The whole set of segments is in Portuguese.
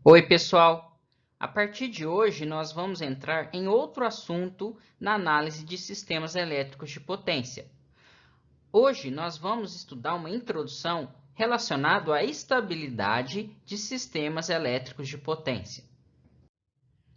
Oi, pessoal! A partir de hoje, nós vamos entrar em outro assunto na análise de sistemas elétricos de potência. Hoje, nós vamos estudar uma introdução relacionada à estabilidade de sistemas elétricos de potência.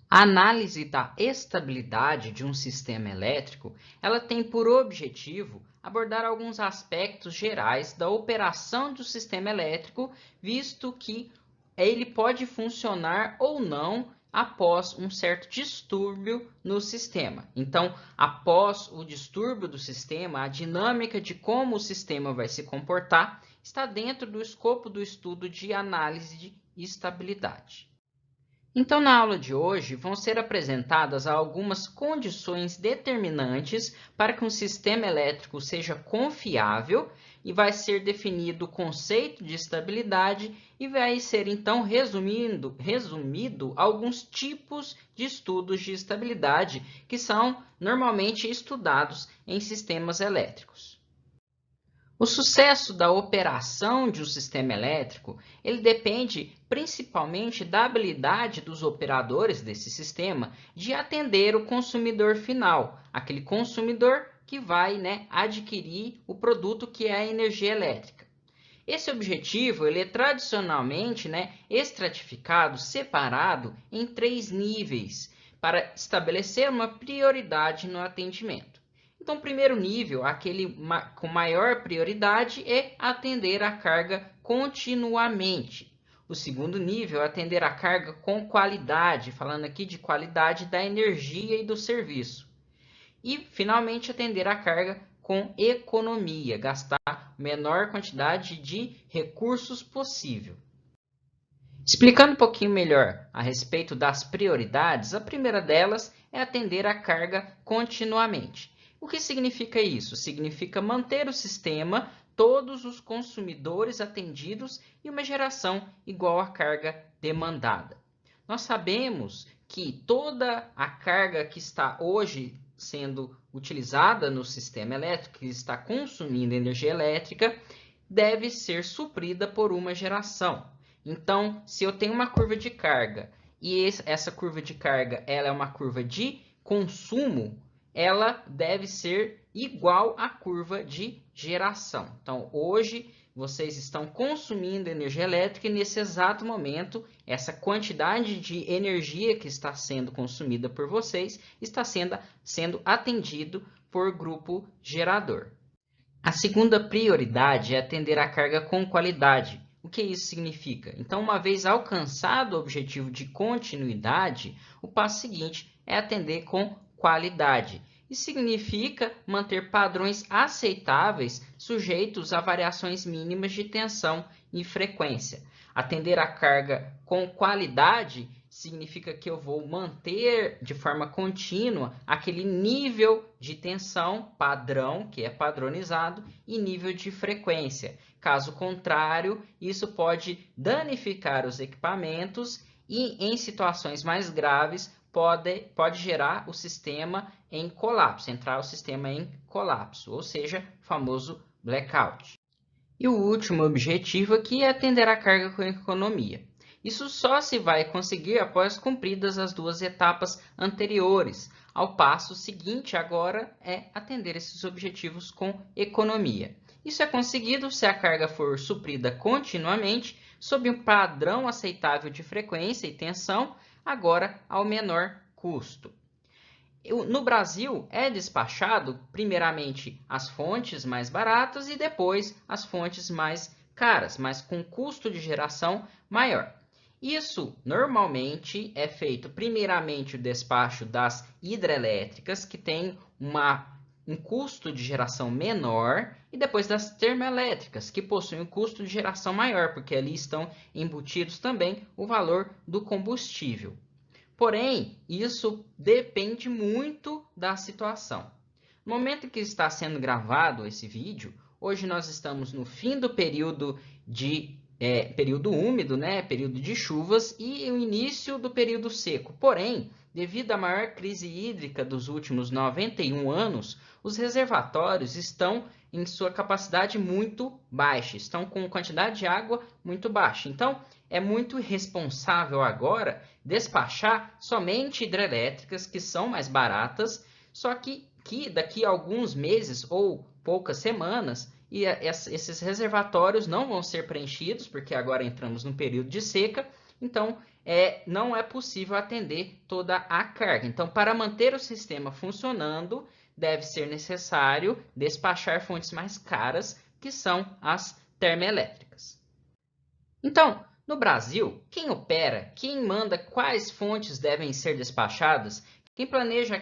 A análise da estabilidade de um sistema elétrico, ela tem por objetivo abordar alguns aspectos gerais da operação do sistema elétrico, visto que ele pode funcionar ou não após um certo distúrbio no sistema. Então, após o distúrbio do sistema, a dinâmica de como o sistema vai se comportar está dentro do escopo do estudo de análise de estabilidade. Então, na aula de hoje, vão ser apresentadas algumas condições determinantes para que um sistema elétrico seja confiável e vai ser definido o conceito de estabilidade e vai ser, então, resumido alguns tipos de estudos de estabilidade que são normalmente estudados em sistemas elétricos. O sucesso da operação de um sistema elétrico, ele depende principalmente da habilidade dos operadores desse sistema de atender o consumidor final, aquele consumidor que vai, adquirir o produto que é a energia elétrica. Esse objetivo ele é tradicionalmente estratificado, separado em 3 níveis, para estabelecer uma prioridade no atendimento. Então, o primeiro nível, aquele com maior prioridade, é atender a carga continuamente. O segundo nível é atender a carga com qualidade, falando aqui de qualidade da energia e do serviço. E, finalmente, atender a carga com economia, gastar a menor quantidade de recursos possível. Explicando um pouquinho melhor a respeito das prioridades, a primeira delas é atender a carga continuamente. O que significa isso? Significa manter o sistema, todos os consumidores atendidos e uma geração igual à carga demandada. Nós sabemos que toda a carga que está hoje sendo utilizada no sistema elétrico, que está consumindo energia elétrica, deve ser suprida por uma geração. Então, se eu tenho uma curva de carga e essa curva de carga ela é uma curva de consumo, ela deve ser igual à curva de geração. Então, hoje, vocês estão consumindo energia elétrica e, nesse exato momento, essa quantidade de energia que está sendo consumida por vocês está sendo atendido por grupo gerador. A segunda prioridade é atender a carga com qualidade. O que isso significa? Então, uma vez alcançado o objetivo de continuidade, o passo seguinte é atender com qualidade. Isso significa manter padrões aceitáveis sujeitos a variações mínimas de tensão e frequência. Atender a carga com qualidade significa que eu vou manter de forma contínua aquele nível de tensão padrão, que é padronizado, e nível de frequência. Caso contrário, isso pode danificar os equipamentos e, em situações mais graves, pode gerar o sistema em colapso, entrar o sistema em colapso, ou seja, o famoso blackout. E o último objetivo aqui é atender a carga com economia. Isso só se vai conseguir após cumpridas as duas etapas anteriores. Ao passo seguinte, agora, é atender esses objetivos com economia. Isso é conseguido se a carga for suprida continuamente, sob um padrão aceitável de frequência e tensão, agora ao menor custo. No Brasil, é despachado primeiramente as fontes mais baratas e depois as fontes mais caras, mas com custo de geração maior. Isso normalmente é feito primeiramente o despacho das hidrelétricas, que tem um custo de geração menor, e depois das termoelétricas, que possuem um custo de geração maior, porque ali estão embutidos também o valor do combustível. Porém, isso depende muito da situação. No momento que está sendo gravado esse vídeo, hoje nós estamos no fim do período período úmido, período de chuvas, e o início do período seco. Porém, devido à maior crise hídrica dos últimos 91 anos, os reservatórios estão em sua capacidade muito baixa, estão com quantidade de água muito baixa. Então, é muito irresponsável agora despachar somente hidrelétricas que são mais baratas, só que daqui a alguns meses ou poucas semanas, esses reservatórios não vão ser preenchidos, porque agora entramos num período de seca, então não é possível atender toda a carga. Então, para manter o sistema funcionando, deve ser necessário despachar fontes mais caras, que são as termoelétricas. Então, no Brasil, quem opera, quem manda quais fontes devem ser despachadas, quem planeja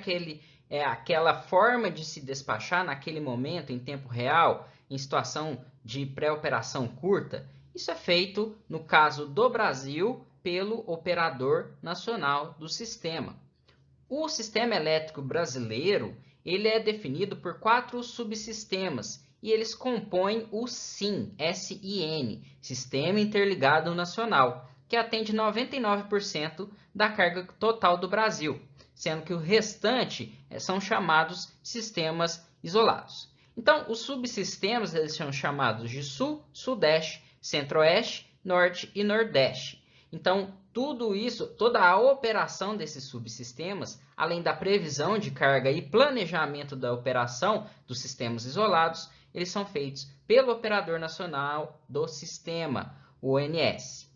aquela forma de se despachar naquele momento, em tempo real, em situação de pré-operação curta, isso é feito, no caso do Brasil, pelo Operador Nacional do Sistema. O sistema elétrico brasileiro ele é definido por 4 subsistemas e eles compõem o SIN, S-I-N, Sistema Interligado Nacional, que atende 99% da carga total do Brasil, sendo que o restante são chamados sistemas isolados. Então, os subsistemas eles são chamados de Sul, Sudeste, Centro-Oeste, Norte e Nordeste. Então, tudo isso, toda a operação desses subsistemas, além da previsão de carga e planejamento da operação dos sistemas isolados, eles são feitos pelo Operador Nacional do Sistema, o ONS.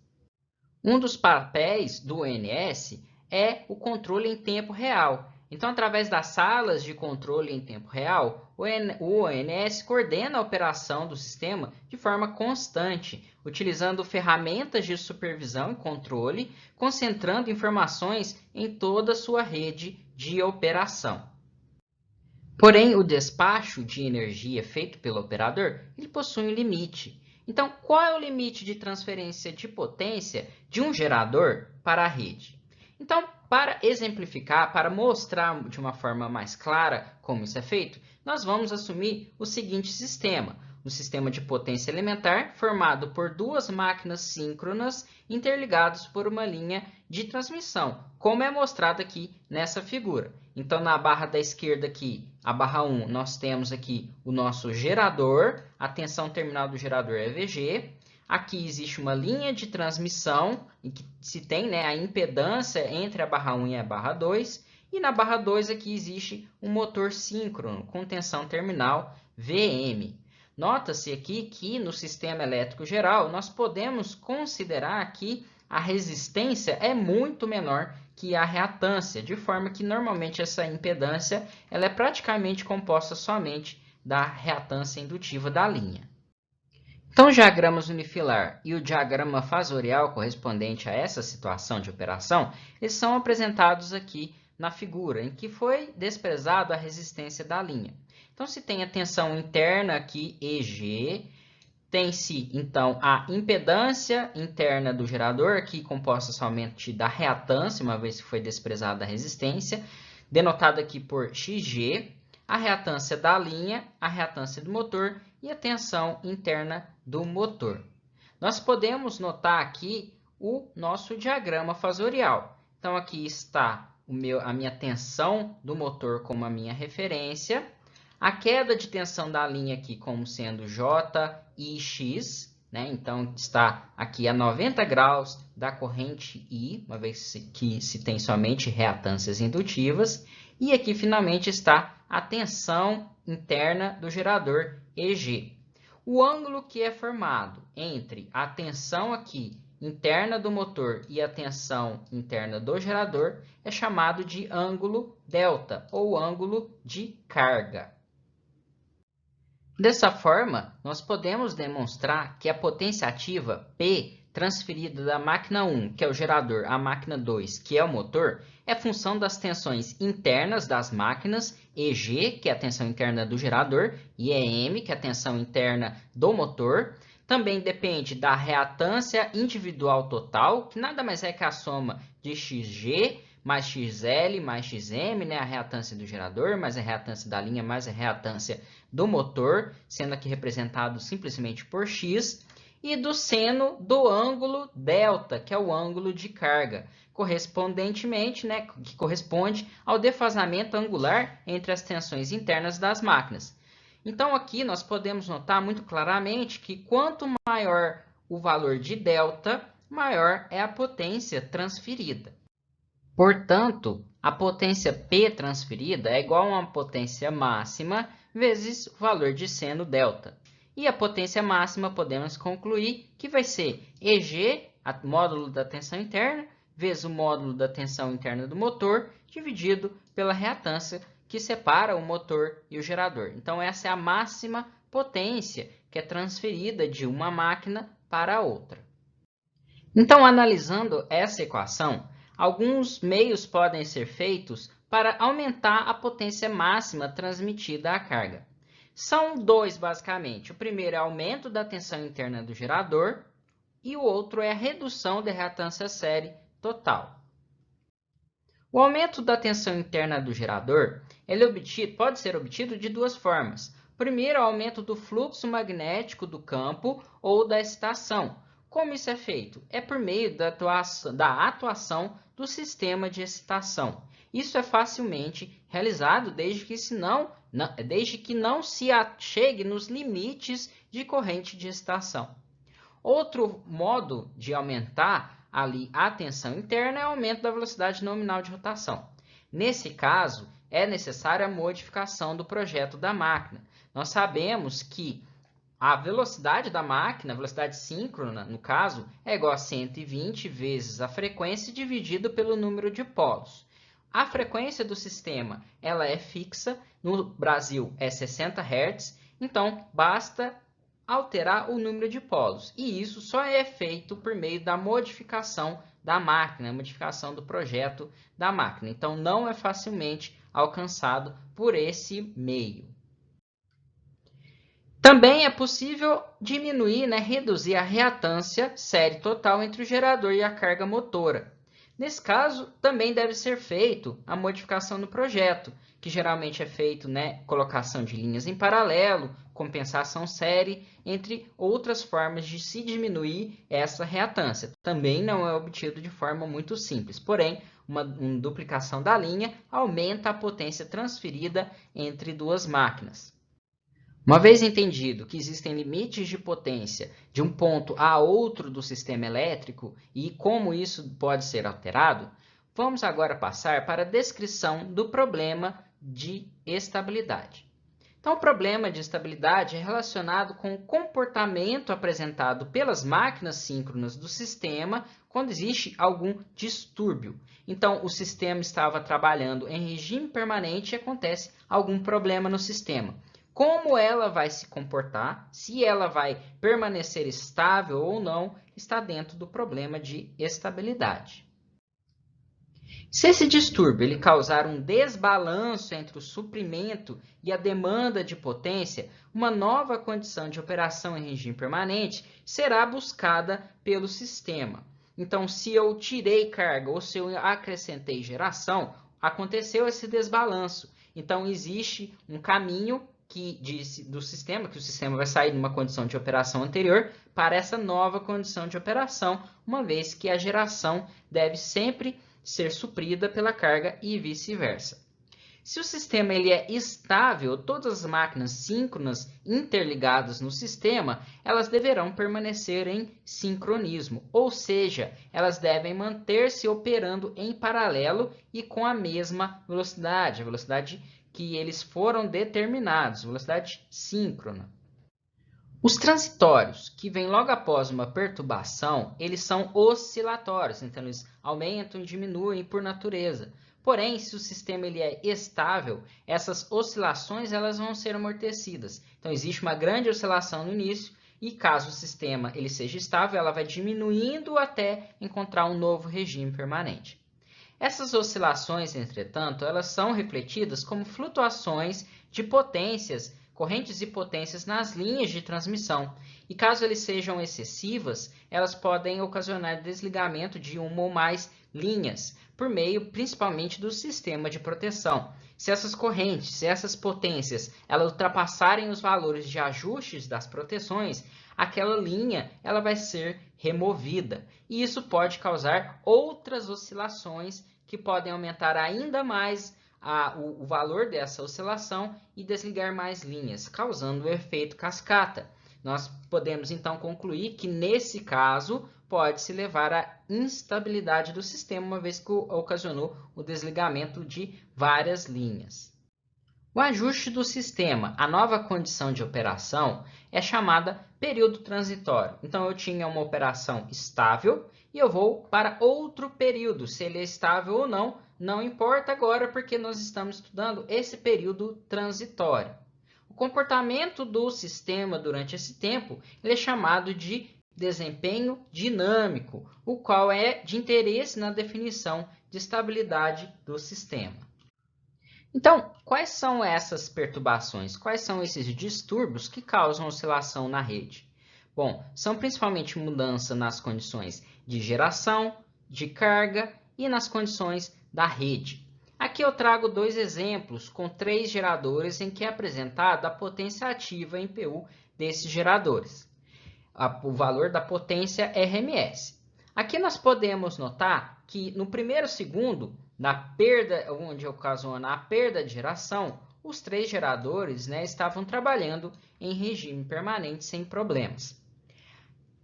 Um dos papéis do ONS é o controle em tempo real. Então, através das salas de controle em tempo real, o ONS coordena a operação do sistema de forma constante, utilizando ferramentas de supervisão e controle, concentrando informações em toda a sua rede de operação. Porém, o despacho de energia feito pelo operador ele possui um limite. Então, qual é o limite de transferência de potência de um gerador para a rede? Então, para exemplificar, para mostrar de uma forma mais clara como isso é feito, nós vamos assumir o seguinte sistema. Um sistema de potência elementar formado por 2 máquinas síncronas interligadas por uma linha de transmissão, como é mostrado aqui nessa figura. Então, na barra da esquerda aqui, a barra 1, nós temos aqui o nosso gerador, a tensão terminal do gerador é VG. Aqui existe uma linha de transmissão, em que se tem a impedância entre a barra 1 e a barra 2. E na barra 2 aqui existe um motor síncrono com tensão terminal VM. Nota-se aqui que no sistema elétrico geral nós podemos considerar que a resistência é muito menor que a reatância, de forma que normalmente essa impedância ela é praticamente composta somente da reatância indutiva da linha. Então, os diagramas unifilar e o diagrama fasorial correspondente a essa situação de operação, eles são apresentados aqui na figura, em que foi desprezado a resistência da linha. Então, se tem a tensão interna aqui, EG, tem-se, então, a impedância interna do gerador, aqui composta somente da reatância, uma vez que foi desprezada a resistência, denotada aqui por XG, a reatância da linha, a reatância do motor e a tensão interna do motor. Nós podemos notar aqui o nosso diagrama fasorial. Então, aqui está a minha tensão do motor como a minha referência, a queda de tensão da linha aqui como sendo J e X, né? Então, está aqui a 90 graus da corrente I, uma vez que se tem somente reatâncias indutivas. E aqui, finalmente, está a tensão interna do gerador EG. O ângulo que é formado entre a tensão aqui interna do motor e a tensão interna do gerador é chamado de ângulo delta, ou ângulo de carga. Dessa forma, nós podemos demonstrar que a potência ativa P transferida da máquina 1, que é o gerador, à máquina 2, que é o motor, é função das tensões internas das máquinas, EG, que é a tensão interna do gerador, e EM, que é a tensão interna do motor. Também depende da reatância individual total, que nada mais é que a soma de XG mais XL mais XM, né? A reatância do gerador, mais a reatância da linha, mais a reatância do motor, sendo aqui representado simplesmente por X. e do seno do ângulo delta, que é o ângulo de carga, correspondentemente, né, que corresponde ao defasamento angular entre as tensões internas das máquinas. Então, aqui nós podemos notar muito claramente que quanto maior o valor de delta, maior é a potência transferida. Portanto, a potência P transferida é igual a uma potência máxima vezes o valor de seno delta. E a potência máxima podemos concluir que vai ser EG, o módulo da tensão interna, vezes o módulo da tensão interna do motor, dividido pela reatância que separa o motor e o gerador. Então, essa é a máxima potência que é transferida de uma máquina para a outra. Então, analisando essa equação, alguns meios podem ser feitos para aumentar a potência máxima transmitida à carga. São dois, basicamente. O primeiro é o aumento da tensão interna do gerador e o outro é a redução da reatância série total. O aumento da tensão interna do gerador pode ser obtido de duas formas. Primeiro, o aumento do fluxo magnético do campo ou da excitação. Como isso é feito? É por meio da atuação do sistema de excitação. Isso é facilmente realizado desde que não se chegue nos limites de corrente de excitação. Outro modo de aumentar ali a tensão interna é o aumento da velocidade nominal de rotação. Nesse caso, é necessária a modificação do projeto da máquina. Nós sabemos que a velocidade da máquina, a velocidade síncrona, no caso, é igual a 120 vezes a frequência dividido pelo número de polos. A frequência do sistema ela é fixa, no Brasil é 60 Hz, então basta alterar o número de polos. E isso só é feito por meio da modificação da máquina, a modificação do projeto da máquina. Então, não é facilmente alcançado por esse meio. Também é possível diminuir, reduzir a reatância série total entre o gerador e a carga motora. Nesse caso, também deve ser feito a modificação do projeto, que geralmente é feito, colocação de linhas em paralelo, compensação série, entre outras formas de se diminuir essa reatância. Também não é obtido de forma muito simples, porém, uma duplicação da linha aumenta a potência transferida entre duas máquinas. Uma vez entendido que existem limites de potência de um ponto a outro do sistema elétrico e como isso pode ser alterado, vamos agora passar para a descrição do problema de estabilidade. Então, o problema de estabilidade é relacionado com o comportamento apresentado pelas máquinas síncronas do sistema quando existe algum distúrbio. Então, o sistema estava trabalhando em regime permanente e acontece algum problema no sistema. Como ela vai se comportar, se ela vai permanecer estável ou não, está dentro do problema de estabilidade. Se esse distúrbio ele causar um desbalanço entre o suprimento e a demanda de potência, uma nova condição de operação em regime permanente será buscada pelo sistema. Então, se eu tirei carga ou se eu acrescentei geração, aconteceu esse desbalanço. Então, existe um caminho do sistema, que o sistema vai sair de uma condição de operação anterior para essa nova condição de operação, uma vez que a geração deve sempre ser suprida pela carga e vice-versa. Se o sistema ele é estável, todas as máquinas síncronas interligadas no sistema, elas deverão permanecer em sincronismo, ou seja, elas devem manter-se operando em paralelo e com a mesma velocidade, a velocidade que eles foram determinados, velocidade síncrona. Os transitórios, que vêm logo após uma perturbação, eles são oscilatórios, então eles aumentam e diminuem por natureza. Porém, se o sistema ele é estável, essas oscilações elas vão ser amortecidas. Então, existe uma grande oscilação no início e, caso o sistema ele seja estável, ela vai diminuindo até encontrar um novo regime permanente. Essas oscilações, entretanto, elas são refletidas como flutuações de potências, correntes e potências nas linhas de transmissão. E caso eles sejam excessivas, elas podem ocasionar desligamento de uma ou mais linhas, por meio principalmente do sistema de proteção. Se essas correntes, se essas potências, elas ultrapassarem os valores de ajustes das proteções, aquela linha ela vai ser removida. E isso pode causar outras oscilações que podem aumentar ainda mais o valor dessa oscilação e desligar mais linhas, causando o efeito cascata. Nós podemos então concluir que nesse caso pode-se levar à instabilidade do sistema, uma vez que ocasionou o desligamento de várias linhas. O ajuste do sistema, a nova condição de operação, é chamada período transitório. Então, eu tinha uma operação estável e eu vou para outro período. Se ele é estável ou não, não importa agora, porque nós estamos estudando esse período transitório. O comportamento do sistema durante esse tempo ele é chamado de desempenho dinâmico, o qual é de interesse na definição de estabilidade do sistema. Então, quais são essas perturbações? Quais são esses distúrbios que causam oscilação na rede? Bom, são principalmente mudança nas condições de geração, de carga e nas condições da rede. Aqui eu trago dois exemplos com 3 geradores em que é apresentada a potência ativa em PU desses geradores. O valor da potência RMS. Aqui nós podemos notar que no primeiro segundo, na perda, onde ocasiona a perda de geração, os 3 geradores estavam trabalhando em regime permanente sem problemas.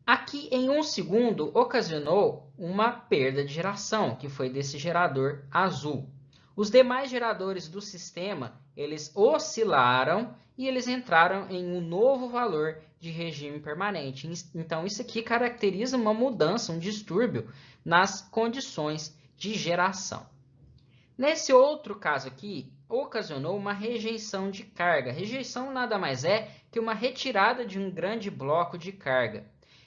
Aqui em 1 segundo ocasionou uma perda de geração, que foi desse gerador azul. Os demais geradores do sistema, eles oscilaram e eles entraram em um novo valor de regime permanente. Então, isso aqui caracteriza uma mudança, um distúrbio nas condições de geração. Nesse outro caso aqui, ocasionou uma rejeição de carga. Rejeição nada mais é que uma retirada de um grande bloco de carga.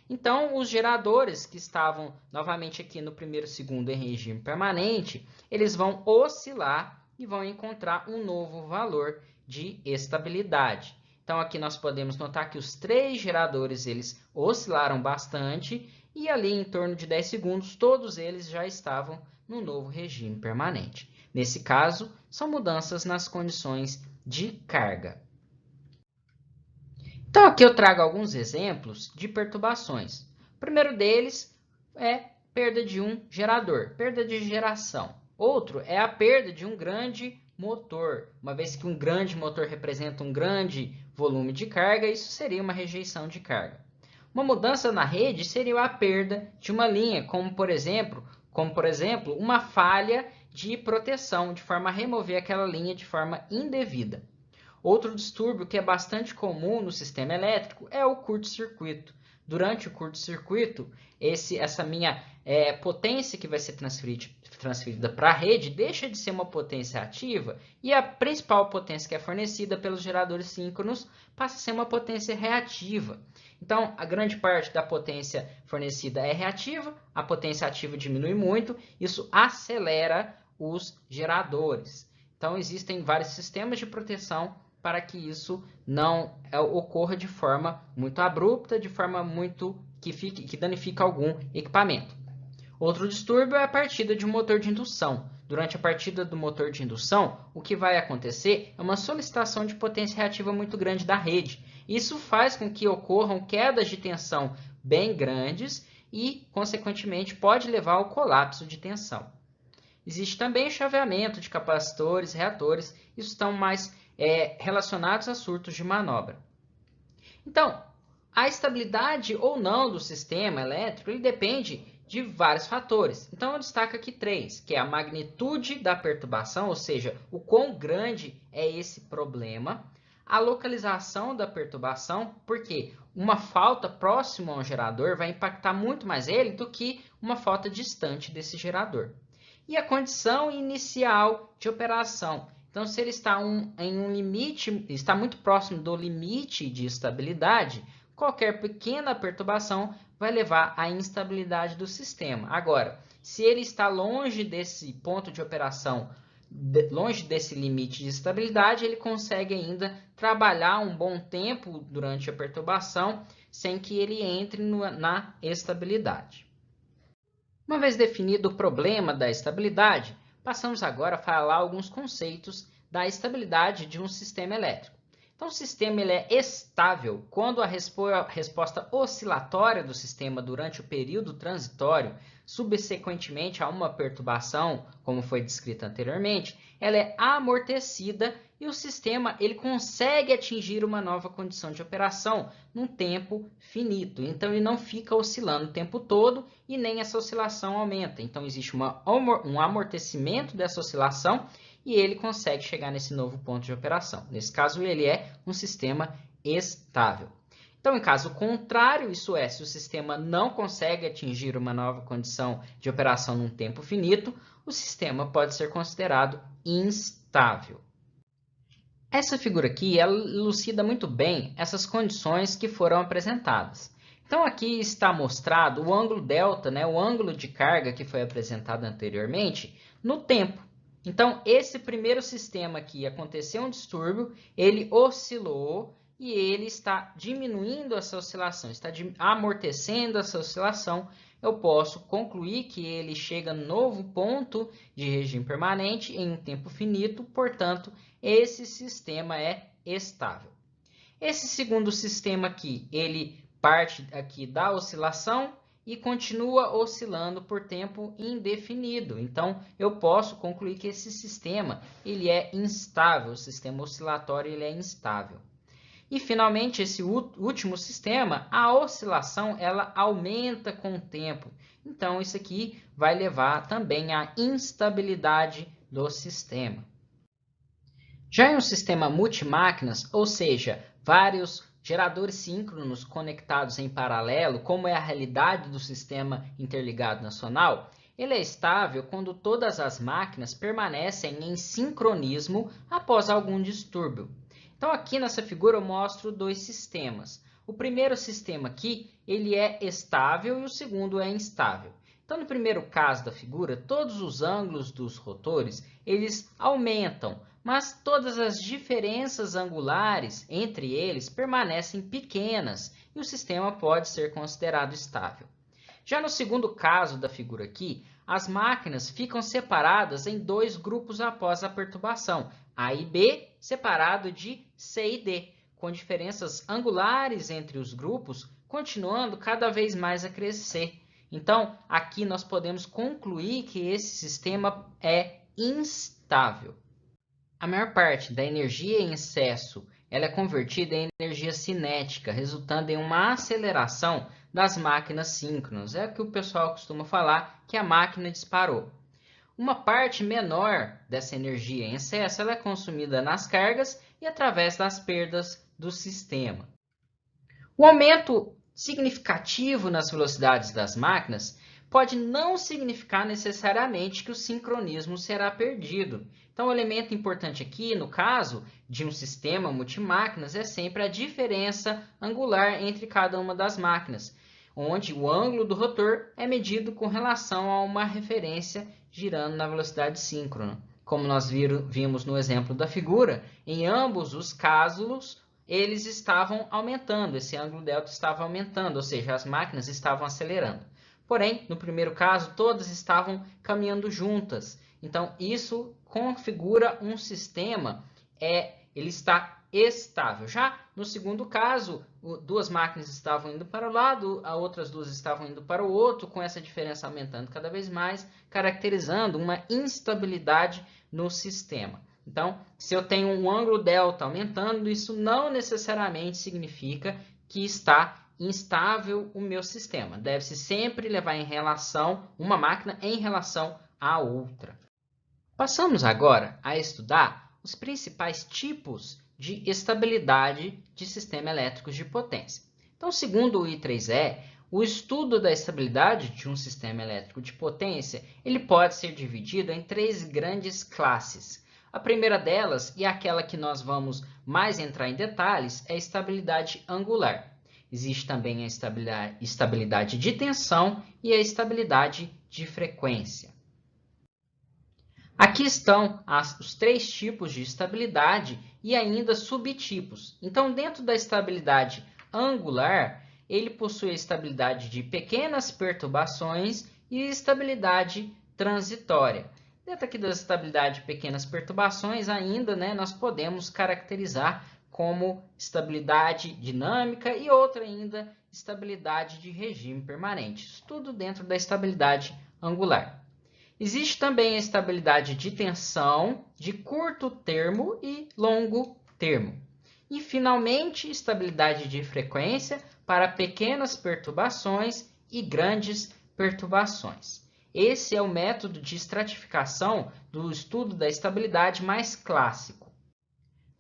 Então, os geradores que estavam novamente aqui no primeiro segundo em regime permanente, eles vão oscilar e vão encontrar um novo valor de estabilidade. Então, aqui nós podemos notar que os 3 geradores eles oscilaram bastante e ali em torno de 10 segundos, todos eles já estavam no novo regime permanente. Nesse caso, são mudanças nas condições de carga. Então, aqui eu trago alguns exemplos de perturbações. O primeiro deles é perda de um gerador, perda de geração. Outro é a perda de um grande motor. Uma vez que um grande motor representa um grande volume de carga, isso seria uma rejeição de carga. Uma mudança na rede seria a perda de uma linha, como por exemplo, uma falha de proteção, de forma a remover aquela linha de forma indevida. Outro distúrbio que é bastante comum no sistema elétrico é o curto-circuito. Durante o curto-circuito, essa minha potência que vai ser transferida para a rede deixa de ser uma potência ativa e a principal potência que é fornecida pelos geradores síncronos passa a ser uma potência reativa. Então, a grande parte da potência fornecida é reativa, a potência ativa diminui muito, isso acelera os geradores. Então, existem vários sistemas de proteção para que isso não ocorra de forma muito abrupta, de forma que danifique algum equipamento. Outro distúrbio é a partida de um motor de indução. Durante a partida do motor de indução, o que vai acontecer é uma solicitação de potência reativa muito grande da rede. Isso faz com que ocorram quedas de tensão bem grandes e, consequentemente, pode levar ao colapso de tensão. Existe também o chaveamento de capacitores, reatores, isso estão mais relacionados a surtos de manobra. Então, a estabilidade ou não do sistema elétrico ele depende de vários fatores. Então, eu destaco aqui 3, que é a magnitude da perturbação, ou seja, o quão grande é esse problema, a localização da perturbação, porque uma falta próximo a um gerador vai impactar muito mais ele do que uma falta distante desse gerador. E a condição inicial de operação. Então, se ele está em um limite, está muito próximo do limite de estabilidade, qualquer pequena perturbação vai levar à instabilidade do sistema. Agora, se ele está longe desse ponto de operação, longe desse limite de estabilidade, ele consegue ainda trabalhar um bom tempo durante a perturbação sem que ele entre na estabilidade. Uma vez definido o problema da estabilidade, passamos agora a falar alguns conceitos da estabilidade de um sistema elétrico. Então, o sistema ele é estável quando a resposta oscilatória do sistema durante o período transitório, subsequentemente a uma perturbação, como foi descrito anteriormente, ela é amortecida e o sistema ele consegue atingir uma nova condição de operação num tempo finito. Então, ele não fica oscilando o tempo todo e nem essa oscilação aumenta. Então, existe um amortecimento dessa oscilação e ele consegue chegar nesse novo ponto de operação. Nesse caso, ele é um sistema estável. Então, em caso contrário, isso é, se o sistema não consegue atingir uma nova condição de operação num tempo finito, o sistema pode ser considerado instável. Essa figura aqui, ela elucida muito bem essas condições que foram apresentadas. Então, aqui está mostrado o ângulo delta, né, o ângulo de carga que foi apresentado anteriormente, no tempo. Então, esse primeiro sistema aqui aconteceu um distúrbio, ele oscilou e ele está diminuindo essa oscilação, está amortecendo essa oscilação. Eu posso concluir que ele chega no novo ponto de regime permanente em um tempo finito, portanto, esse sistema é estável. Esse segundo sistema aqui, ele parte aqui da oscilação e continua oscilando por tempo indefinido. Então, eu posso concluir que esse sistema ele é instável, o sistema oscilatório ele é instável. E, finalmente, esse último sistema, a oscilação ela aumenta com o tempo. Então, isso aqui vai levar também à instabilidade do sistema. Já em um sistema multimáquinas, ou seja, vários geradores síncronos conectados em paralelo, como é a realidade do sistema interligado nacional, ele é estável quando todas as máquinas permanecem em sincronismo após algum distúrbio. Então, aqui nessa figura eu mostro dois sistemas. O primeiro sistema aqui, ele é estável e o segundo é instável. Então, no primeiro caso da figura, todos os ângulos dos rotores, eles aumentam, mas todas as diferenças angulares entre eles permanecem pequenas e o sistema pode ser considerado estável. Já no segundo caso da figura aqui, as máquinas ficam separadas em dois grupos após a perturbação, A e B separado de C e D, com diferenças angulares entre os grupos, continuando cada vez mais a crescer. Então, aqui nós podemos concluir que esse sistema é instável. A maior parte da energia em excesso ela é convertida em energia cinética, resultando em uma aceleração das máquinas síncronas. É o que o pessoal costuma falar que a máquina disparou. Uma parte menor dessa energia em excesso ela é consumida nas cargas e através das perdas do sistema. O aumento significativo nas velocidades das máquinas pode não significar necessariamente que o sincronismo será perdido. Então, o elemento importante aqui, no caso de um sistema multimáquinas, é sempre a diferença angular entre cada uma das máquinas, onde o ângulo do rotor é medido com relação a uma referência girando na velocidade síncrona. Como nós vimos no exemplo da figura, em ambos os casos, eles estavam aumentando, esse ângulo delta estava aumentando, ou seja, as máquinas estavam acelerando. Porém, no primeiro caso, todas estavam caminhando juntas. Então, isso configura um sistema, ele está estável. Já no segundo caso, duas máquinas estavam indo para o lado, as outras duas estavam indo para o outro, com essa diferença aumentando cada vez mais, caracterizando uma instabilidade no sistema. Então, se eu tenho um ângulo delta aumentando, isso não necessariamente significa que está instável o meu sistema. Deve-se sempre levar em relação uma máquina em relação à outra. Passamos agora a estudar os principais tipos de estabilidade de sistema elétricos de potência. Então, segundo o I3E, o estudo da estabilidade de um sistema elétrico de potência ele pode ser dividido em três grandes classes. A primeira delas, e aquela que nós vamos mais entrar em detalhes, é a estabilidade angular. Existe também a estabilidade de tensão e a estabilidade de frequência. Aqui estão os três tipos de estabilidade e ainda subtipos. Então, dentro da estabilidade angular, ele possui a estabilidade de pequenas perturbações e estabilidade transitória. Dentro aqui da estabilidade de pequenas perturbações, ainda nós podemos caracterizar como estabilidade dinâmica e outra ainda, estabilidade de regime permanente. Isso tudo dentro da estabilidade angular. Existe também a estabilidade de tensão de curto termo e longo termo. E, finalmente, estabilidade de frequência para pequenas perturbações e grandes perturbações. Esse é o método de estratificação do estudo da estabilidade mais clássico.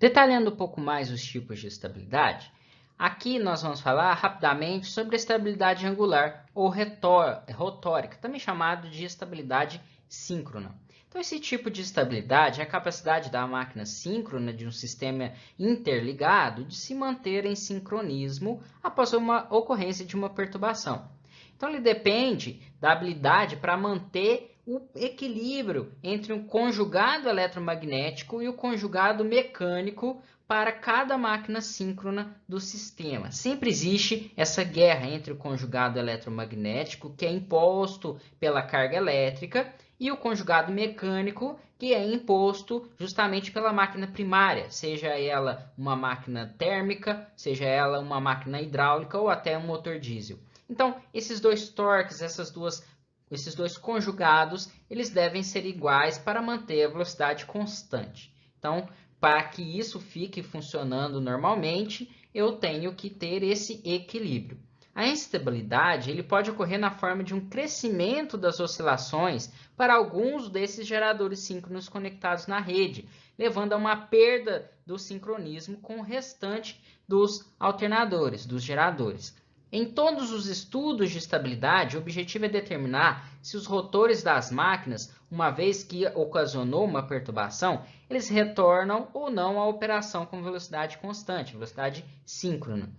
Detalhando um pouco mais os tipos de estabilidade, aqui nós vamos falar rapidamente sobre a estabilidade angular ou rotórica, também chamado de estabilidade síncrona. Então, esse tipo de estabilidade é a capacidade da máquina síncrona de um sistema interligado de se manter em sincronismo após uma ocorrência de uma perturbação. Então, ele depende da habilidade para manter o equilíbrio entre um conjugado eletromagnético e o conjugado mecânico para cada máquina síncrona do sistema. Sempre existe essa guerra entre o conjugado eletromagnético, que é imposto pela carga elétrica, e o conjugado mecânico, que é imposto justamente pela máquina primária, seja ela uma máquina térmica, seja ela uma máquina hidráulica ou até um motor diesel. Então, esses dois torques, esses dois conjugados, eles devem ser iguais para manter a velocidade constante. Então, para que isso fique funcionando normalmente, eu tenho que ter esse equilíbrio. A instabilidade ele pode ocorrer na forma de um crescimento das oscilações para alguns desses geradores síncronos conectados na rede, levando a uma perda do sincronismo com o restante dos alternadores, dos geradores. Em todos os estudos de estabilidade, o objetivo é determinar se os rotores das máquinas, uma vez que ocasionou uma perturbação, eles retornam ou não à operação com velocidade constante, velocidade síncrona.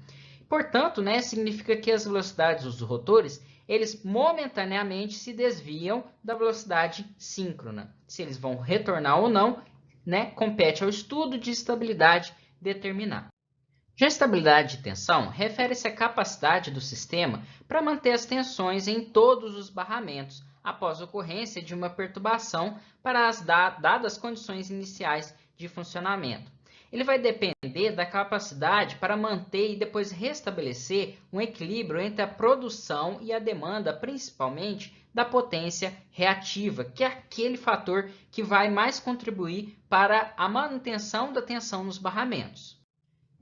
Portanto, significa que as velocidades dos rotores, eles momentaneamente se desviam da velocidade síncrona. Se eles vão retornar ou não, compete ao estudo de estabilidade determinar. Já a estabilidade de tensão refere-se à capacidade do sistema para manter as tensões em todos os barramentos após a ocorrência de uma perturbação para as dadas condições iniciais de funcionamento. Ele vai depender da capacidade para manter e depois restabelecer um equilíbrio entre a produção e a demanda, principalmente da potência reativa, que é aquele fator que vai mais contribuir para a manutenção da tensão nos barramentos.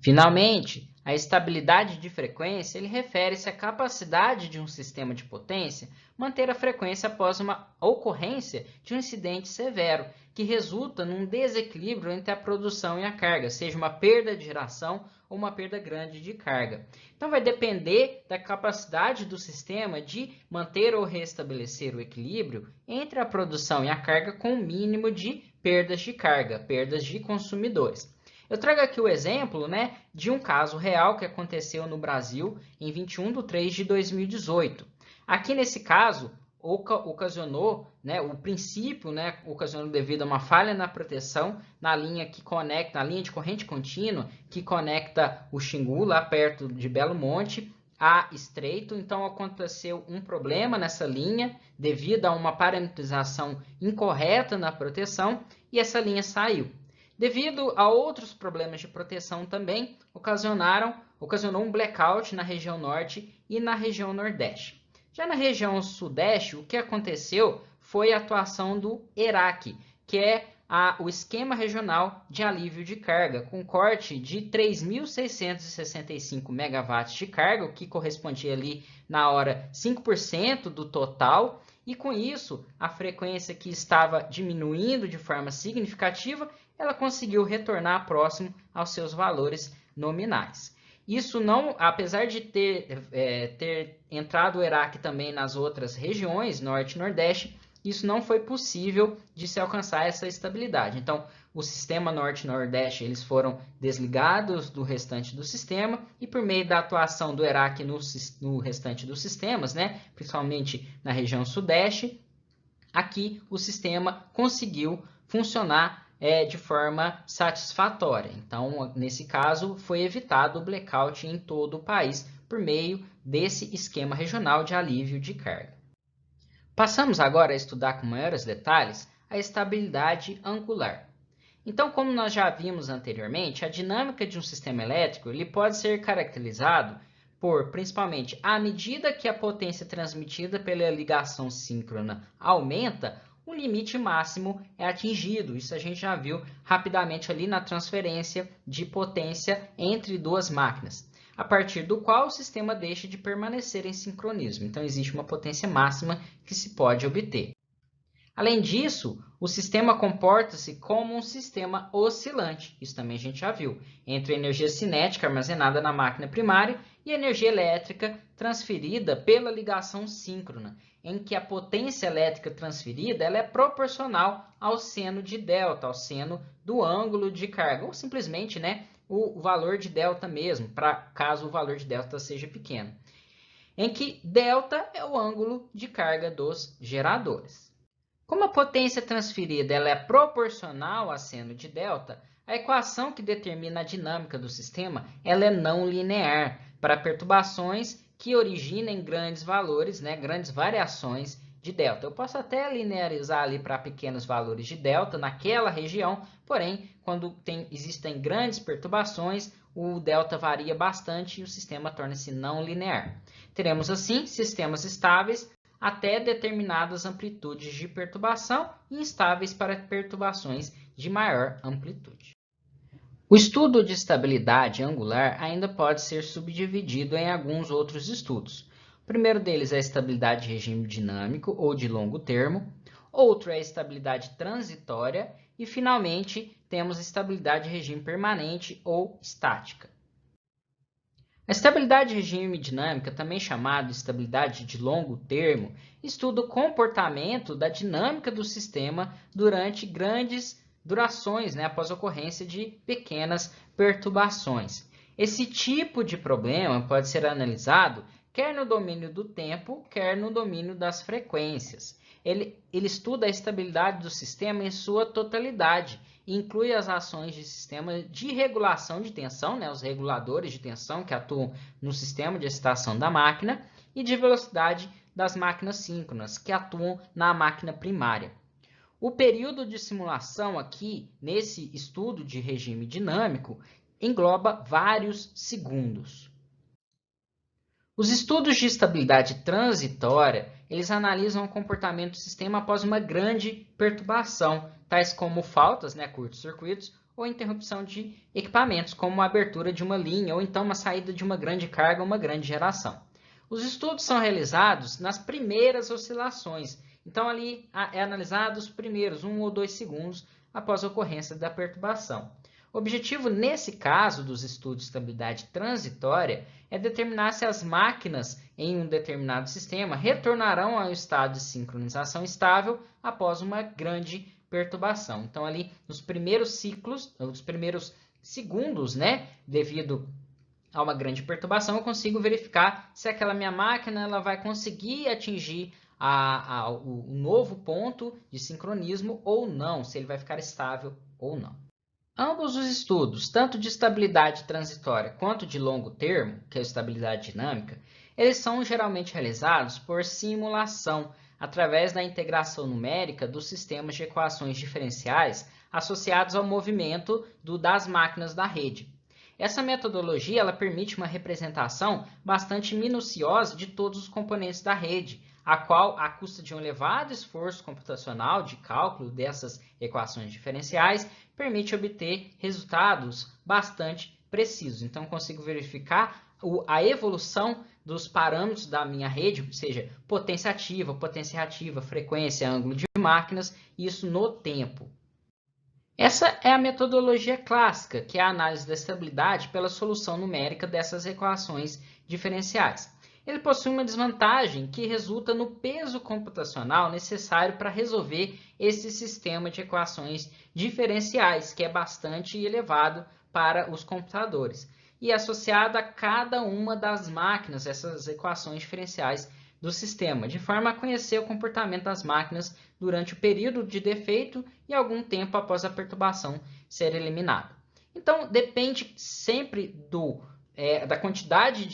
Finalmente, a estabilidade de frequência ele refere-se à capacidade de um sistema de potência manter a frequência após uma ocorrência de um incidente severo, que resulta num desequilíbrio entre a produção e a carga, seja uma perda de geração ou uma perda grande de carga. Então, vai depender da capacidade do sistema de manter ou restabelecer o equilíbrio entre a produção e a carga com o mínimo de perdas de carga, perdas de consumidores. Eu trago aqui o exemplo de um caso real que aconteceu no Brasil em 21 de 3 de 2018. Aqui nesse caso, ocasionou, o princípio ocasionou devido a uma falha na proteção na linha que conecta, na linha de corrente contínua que conecta o Xingu, lá perto de Belo Monte, a Estreito. Então, aconteceu um problema nessa linha devido a uma parametrização incorreta na proteção e essa linha saiu. Devido a outros problemas de proteção também, ocasionou um blackout na região norte e na região nordeste. Já na região sudeste, o que aconteceu foi a atuação do ERAC, que é o Esquema Regional de Alívio de Carga, com corte de 3.665 megawatts de carga, o que correspondia ali na hora 5% do total, e com isso a frequência que estava diminuindo de forma significativa, ela conseguiu retornar próximo aos seus valores nominais. Isso não, apesar de ter entrado o ERAC também nas outras regiões, norte e nordeste, isso não foi possível de se alcançar essa estabilidade. Então, o sistema norte e nordeste eles foram desligados do restante do sistema e por meio da atuação do ERAC no restante dos sistemas, principalmente na região sudeste, aqui o sistema conseguiu funcionar de forma satisfatória. Então, nesse caso, foi evitado o blackout em todo o país por meio desse esquema regional de alívio de carga. Passamos agora a estudar com maiores detalhes a estabilidade angular. Então, como nós já vimos anteriormente, a dinâmica de um sistema elétrico ele pode ser caracterizado por, principalmente, à medida que a potência transmitida pela ligação síncrona aumenta, o limite máximo é atingido. Isso a gente já viu rapidamente ali na transferência de potência entre duas máquinas, a partir do qual o sistema deixa de permanecer em sincronismo. Então, existe uma potência máxima que se pode obter. Além disso, o sistema comporta-se como um sistema oscilante, isso também a gente já viu, entre a energia cinética armazenada na máquina primária e a energia elétrica transferida pela ligação síncrona, em que a potência elétrica transferida ela é proporcional ao seno de delta, ao seno do ângulo de carga, ou simplesmente o valor de delta mesmo, para caso o valor de delta seja pequeno, em que delta é o ângulo de carga dos geradores. Como a potência transferida ela é proporcional a seno de delta, a equação que determina a dinâmica do sistema ela é não linear para perturbações que originem grandes valores, grandes variações de delta. Eu posso até linearizar ali para pequenos valores de delta naquela região, porém, quando existem grandes perturbações, o delta varia bastante e o sistema torna-se não linear. Teremos, assim, sistemas estáveis até determinadas amplitudes de perturbação e instáveis para perturbações de maior amplitude. O estudo de estabilidade angular ainda pode ser subdividido em alguns outros estudos. O primeiro deles é a estabilidade de regime dinâmico ou de longo termo, outro é a estabilidade transitória e, finalmente, temos a estabilidade de regime permanente ou estática. A estabilidade de regime dinâmica, também chamada de estabilidade de longo termo, estuda o comportamento da dinâmica do sistema durante grandes durações, após a ocorrência de pequenas perturbações. Esse tipo de problema pode ser analisado quer no domínio do tempo, quer no domínio das frequências. Ele estuda a estabilidade do sistema em sua totalidade, inclui as ações de sistema de regulação de tensão, os reguladores de tensão que atuam no sistema de excitação da máquina, e de velocidade das máquinas síncronas, que atuam na máquina primária. O período de simulação aqui, nesse estudo de regime dinâmico, engloba vários segundos. Os estudos de estabilidade transitória, eles analisam o comportamento do sistema após uma grande perturbação, tais como faltas, curtos-circuitos, ou interrupção de equipamentos, como a abertura de uma linha, ou então uma saída de uma grande carga ou uma grande geração. Os estudos são realizados nas primeiras oscilações, então ali é analisado os primeiros 1 ou 2 segundos após a ocorrência da perturbação. O objetivo, nesse caso dos estudos de estabilidade transitória, é determinar se as máquinas em um determinado sistema retornarão ao estado de sincronização estável após uma grande perturbação. Então, ali, nos primeiros ciclos, nos primeiros segundos, devido a uma perturbação, eu consigo verificar se aquela minha máquina ela vai conseguir atingir o novo ponto de sincronismo ou não, se ele vai ficar estável ou não. Ambos os estudos, tanto de estabilidade transitória quanto de longo termo, que é a estabilidade dinâmica, eles são geralmente realizados por simulação, através da integração numérica dos sistemas de equações diferenciais associados ao movimento das máquinas da rede. Essa metodologia ela permite uma representação bastante minuciosa de todos os componentes da rede, a qual, à custa de um elevado esforço computacional de cálculo dessas equações diferenciais, permite obter resultados bastante precisos. Então, consigo verificar a evolução dos parâmetros da minha rede, ou seja, potência ativa, potência reativa, frequência, ângulo de máquinas, isso no tempo. Essa é a metodologia clássica, que é a análise da estabilidade pela solução numérica dessas equações diferenciais. Ele possui uma desvantagem que resulta no peso computacional necessário para resolver esse sistema de equações diferenciais, que é bastante elevado para os computadores, e associado a cada uma das máquinas, essas equações diferenciais do sistema, de forma a conhecer o comportamento das máquinas durante o período de defeito e algum tempo após a perturbação ser eliminada. Então, depende sempre da quantidade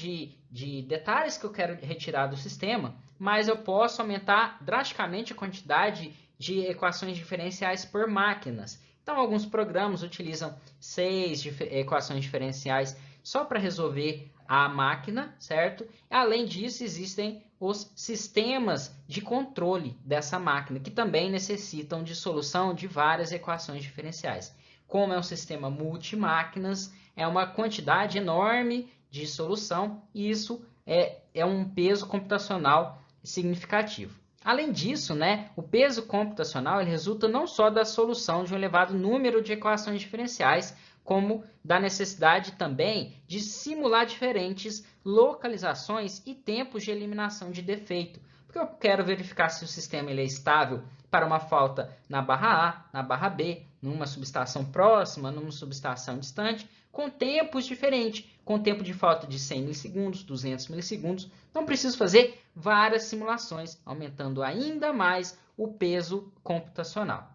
de detalhes que eu quero retirar do sistema, mas eu posso aumentar drasticamente a quantidade de equações diferenciais por máquinas. Então, alguns programas utilizam 6 equações diferenciais só para resolver a máquina, certo? Além disso, existem os sistemas de controle dessa máquina, que também necessitam de solução de várias equações diferenciais. Como é um sistema multimáquinas, é uma quantidade enorme de solução e isso é um peso computacional significativo. Além disso, né, o peso computacional ele resulta não só da solução de um elevado número de equações diferenciais, como da necessidade também de simular diferentes localizações e tempos de eliminação de defeito. Porque eu quero verificar se o sistema ele é estável para uma falta na barra A, na barra B, numa subestação próxima, numa subestação distante, com tempos diferentes, com tempo de falta de 100 milissegundos, 200 milissegundos. Então, preciso fazer várias simulações, aumentando ainda mais o peso computacional.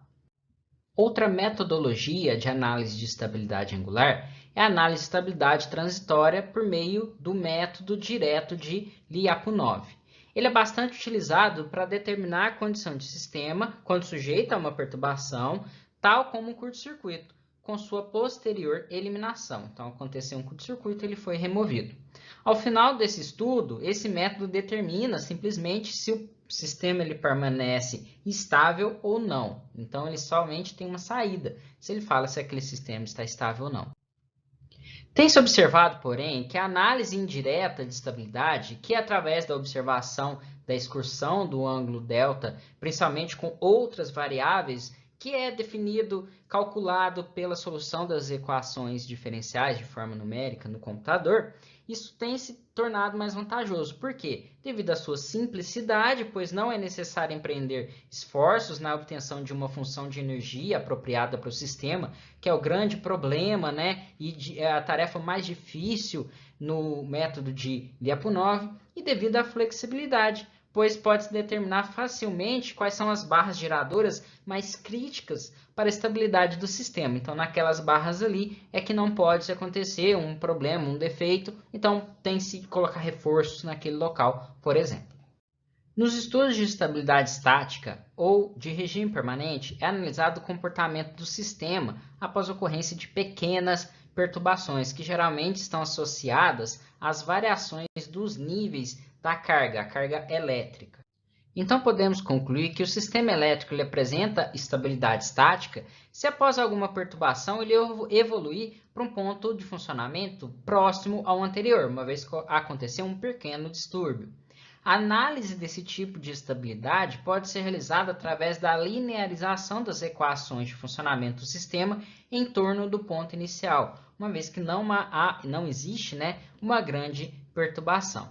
Outra metodologia de análise de estabilidade angular é a análise de estabilidade transitória por meio do método direto de Lyapunov. Ele é bastante utilizado para determinar a condição de sistema quando sujeito a uma perturbação, tal como um curto-circuito, com sua posterior eliminação. Então, aconteceu um curto-circuito, ele foi removido. Ao final desse estudo, esse método determina simplesmente se o sistema ele permanece estável ou não. Então, ele somente tem uma saída, se ele fala se aquele sistema está estável ou não. Tem-se observado, porém, que a análise indireta de estabilidade, que é através da observação da excursão do ângulo delta, principalmente com outras variáveis, que é definido, calculado pela solução das equações diferenciais de forma numérica no computador, isso tem se tornado mais vantajoso. Por quê? Devido à sua simplicidade, pois não é necessário empreender esforços na obtenção de uma função de energia apropriada para o sistema, que é o grande problema, né? E é a tarefa mais difícil no método de Lyapunov, e devido à flexibilidade, pois pode-se determinar facilmente quais são as barras geradoras mais críticas para a estabilidade do sistema. Então, naquelas barras ali é que não pode acontecer um problema, um defeito, então tem-se que colocar reforços naquele local, por exemplo. Nos estudos de estabilidade estática ou de regime permanente, é analisado o comportamento do sistema após a ocorrência de pequenas perturbações, que geralmente estão associadas às variações dos níveis da carga, a carga elétrica. Então, podemos concluir que o sistema elétrico ele apresenta estabilidade estática se após alguma perturbação ele evoluir para um ponto de funcionamento próximo ao anterior, uma vez que aconteceu um pequeno distúrbio. A análise desse tipo de estabilidade pode ser realizada através da linearização das equações de funcionamento do sistema em torno do ponto inicial, uma vez que não existe, né, uma grande perturbação.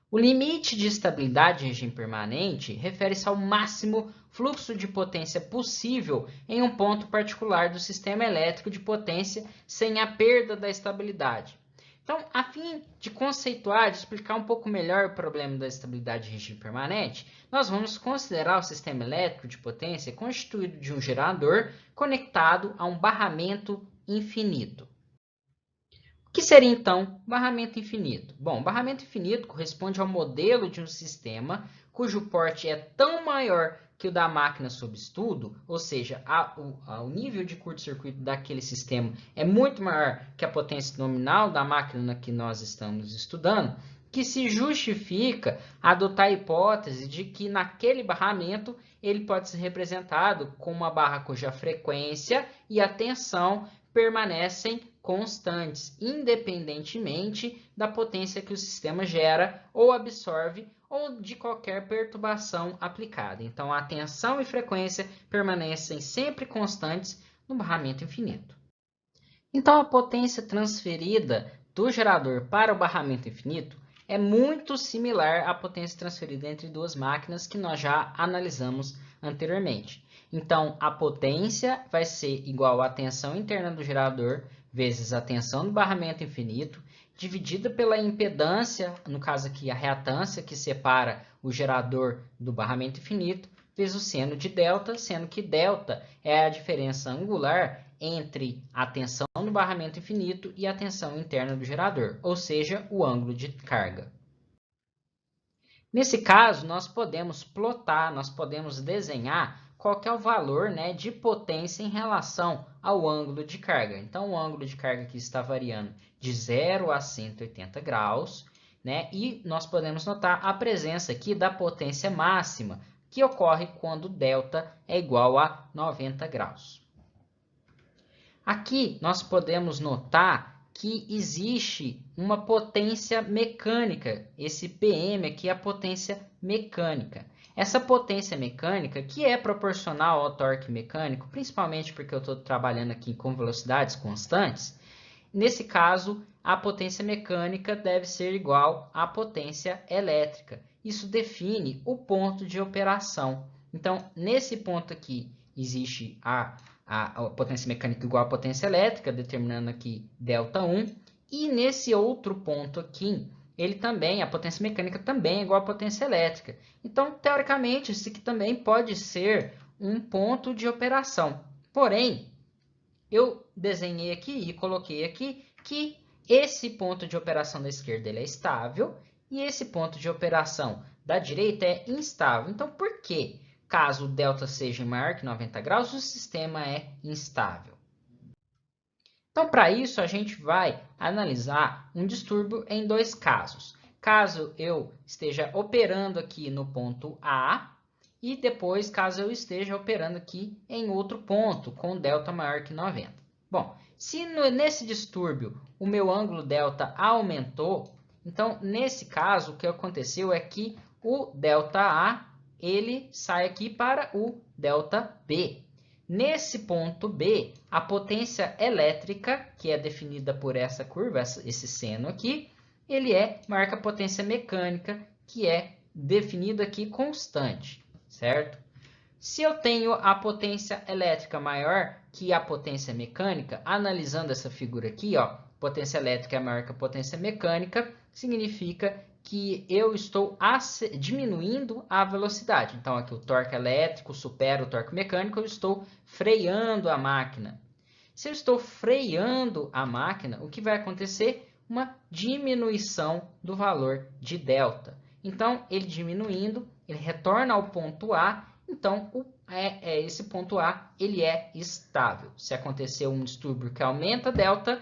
O limite de estabilidade em regime permanente refere-se ao máximo fluxo de potência possível em um ponto particular do sistema elétrico de potência sem a perda da estabilidade. Então, a fim de conceituar, de explicar um pouco melhor o problema da estabilidade em regime permanente, nós vamos considerar o sistema elétrico de potência constituído de um gerador conectado a um barramento infinito. O que seria, então, barramento infinito? Bom, barramento infinito corresponde ao modelo de um sistema cujo porte é tão maior que o da máquina sob estudo, ou seja, o nível de curto-circuito daquele sistema é muito maior que a potência nominal da máquina que nós estamos estudando, que se justifica adotar a hipótese de que naquele barramento ele pode ser representado com uma barra cuja frequência e a tensão permanecem constantes, independentemente da potência que o sistema gera ou absorve ou de qualquer perturbação aplicada. Então, a tensão e frequência permanecem sempre constantes no barramento infinito. Então, a potência transferida do gerador para o barramento infinito é muito similar à potência transferida entre duas máquinas que nós já analisamos anteriormente. Então, a potência vai ser igual à tensão interna do gerador vezes a tensão do barramento infinito, dividida pela impedância, no caso aqui a reatância que separa o gerador do barramento infinito, vezes o seno de delta, sendo que delta é a diferença angular entre a tensão do barramento infinito e a tensão interna do gerador, ou seja, o ângulo de carga. Nesse caso, nós podemos plotar, nós podemos desenhar qual que é o valor, né, de potência em relação ao ângulo de carga. Então, o ângulo de carga aqui está variando de 0 a 180 graus, né, e nós podemos notar a presença aqui da potência máxima, que ocorre quando delta é igual a 90 graus. Aqui nós podemos notar que existe uma potência mecânica. Esse PM aqui é a potência mecânica. Essa potência mecânica, que é proporcional ao torque mecânico, principalmente porque eu estou trabalhando aqui com velocidades constantes, nesse caso, a potência mecânica deve ser igual à potência elétrica. Isso define o ponto de operação. Então, nesse ponto aqui, existe a potência mecânica igual à potência elétrica, determinando aqui ΔI. E nesse outro ponto aqui, a potência mecânica também é igual à potência elétrica. Então, teoricamente, isso aqui também pode ser um ponto de operação. Porém, eu desenhei aqui e coloquei aqui que esse ponto de operação da esquerda ele é estável e esse ponto de operação da direita é instável. Então, por que, caso o delta seja maior que 90 graus, o sistema é instável? Então, para isso, a gente vai analisar um distúrbio em dois casos. Caso eu esteja operando aqui no ponto A e depois, caso eu esteja operando aqui em outro ponto com delta maior que 90. Bom, se nesse distúrbio o meu ângulo delta aumentou, então, nesse caso, o que aconteceu é que o ΔA ele sai aqui para o ΔB. Nesse ponto B, a potência elétrica, que é definida por essa curva, esse seno aqui, ele é maior que a potência mecânica, que é definida aqui constante, certo? Se eu tenho a potência elétrica maior que a potência mecânica, analisando essa figura aqui, ó, potência elétrica é maior que a potência mecânica, significa que eu estou diminuindo a velocidade. Então, aqui o torque elétrico supera o torque mecânico, eu estou freando a máquina. Se eu estou freando a máquina, o que vai acontecer? Uma diminuição do valor de delta. Então, ele diminuindo, ele retorna ao ponto A, então esse ponto A ele é estável. Se acontecer um distúrbio que aumenta delta,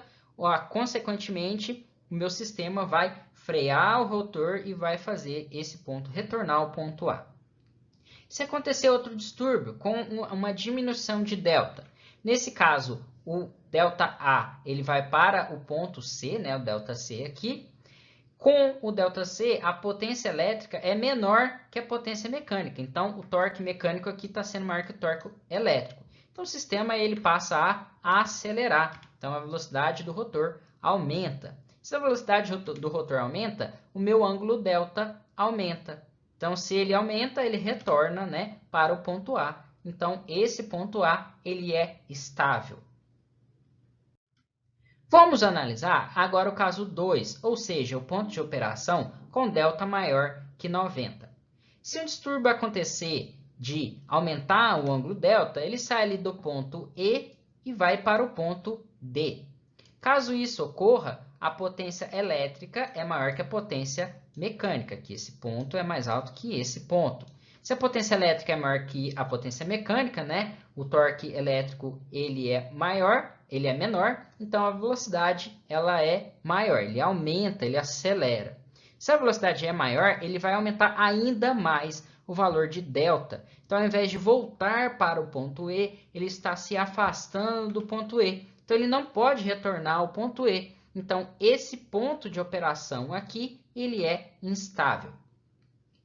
consequentemente, o meu sistema vai frear o rotor e vai fazer esse ponto retornar ao ponto A. Se acontecer outro distúrbio com uma diminuição de delta, nesse caso o ΔA ele vai para o ponto C, né, o ΔC aqui. Com o ΔC, a potência elétrica é menor que a potência mecânica. Então, o torque mecânico aqui está sendo maior que o torque elétrico. Então, o sistema ele passa a acelerar. Então, a velocidade do rotor aumenta. Se a velocidade do rotor aumenta, o meu ângulo delta aumenta. Então, se ele aumenta, ele retorna, né, para o ponto A. Então, esse ponto A ele é estável. Vamos analisar agora o caso 2, ou seja, o ponto de operação com delta maior que 90. Se um distúrbio acontecer de aumentar o ângulo delta, ele sai ali do ponto E e vai para o ponto D. Caso isso ocorra, a potência elétrica é maior que a potência mecânica, que esse ponto é mais alto que esse ponto. Se a potência elétrica é maior que a potência mecânica, né, o torque elétrico ele é menor, então a velocidade ela é maior, ele aumenta, ele acelera. Se a velocidade é maior, ele vai aumentar ainda mais o valor de delta. Então, ao invés de voltar para o ponto E, ele está se afastando do ponto E. Então, ele não pode retornar ao ponto E. Então, esse ponto de operação aqui, ele é instável.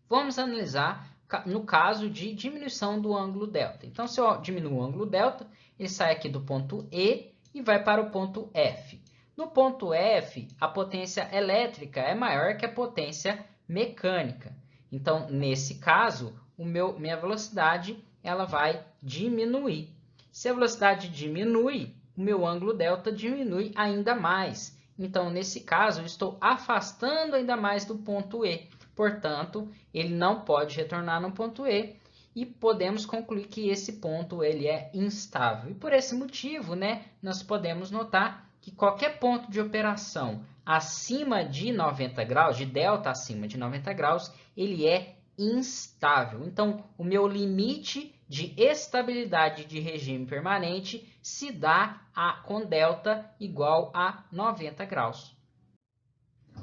Vamos analisar no caso de diminuição do ângulo delta. Então, se eu diminuo o ângulo delta, ele sai aqui do ponto E e vai para o ponto F. No ponto F, a potência elétrica é maior que a potência mecânica. Então, nesse caso, minha velocidade ela vai diminuir. Se a velocidade diminui, o meu ângulo delta diminui ainda mais. Então, nesse caso, eu estou afastando ainda mais do ponto E. Portanto, ele não pode retornar no ponto E e podemos concluir que esse ponto ele é instável. E por esse motivo, né, nós podemos notar que qualquer ponto de operação acima de 90 graus, de delta acima de 90 graus, ele é instável. Então, o meu limite de estabilidade de regime permanente se dá com delta igual a 90 graus.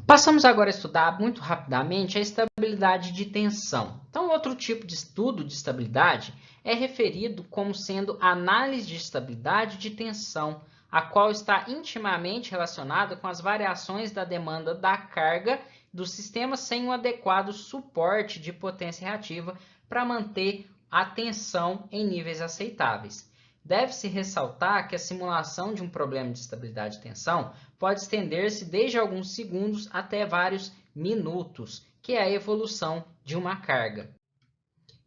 Passamos agora a estudar muito rapidamente a estabilidade de tensão. Então, outro tipo de estudo de estabilidade é referido como sendo análise de estabilidade de tensão, a qual está intimamente relacionada com as variações da demanda da carga do sistema sem um adequado suporte de potência reativa para manter a tensão em níveis aceitáveis. Deve-se ressaltar que a simulação de um problema de estabilidade de tensão pode estender-se desde alguns segundos até vários minutos, que é a evolução de uma carga.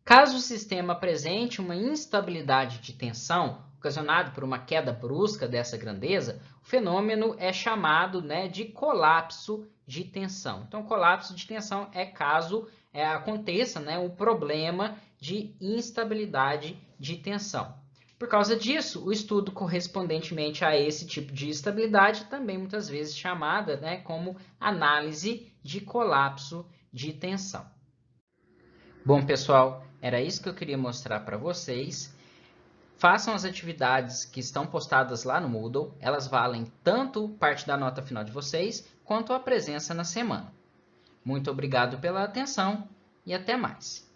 Caso o sistema apresente uma instabilidade de tensão, ocasionado por uma queda brusca dessa grandeza, o fenômeno é chamado de colapso de tensão. Então, colapso de tensão é caso aconteça um problema de instabilidade de tensão. Por causa disso, o estudo correspondentemente a esse tipo de estabilidade, também muitas vezes chamada como análise de colapso de tensão. Bom, pessoal, era isso que eu queria mostrar para vocês. Façam as atividades que estão postadas lá no Moodle, elas valem tanto parte da nota final de vocês, quanto a presença na semana. Muito obrigado pela atenção e até mais.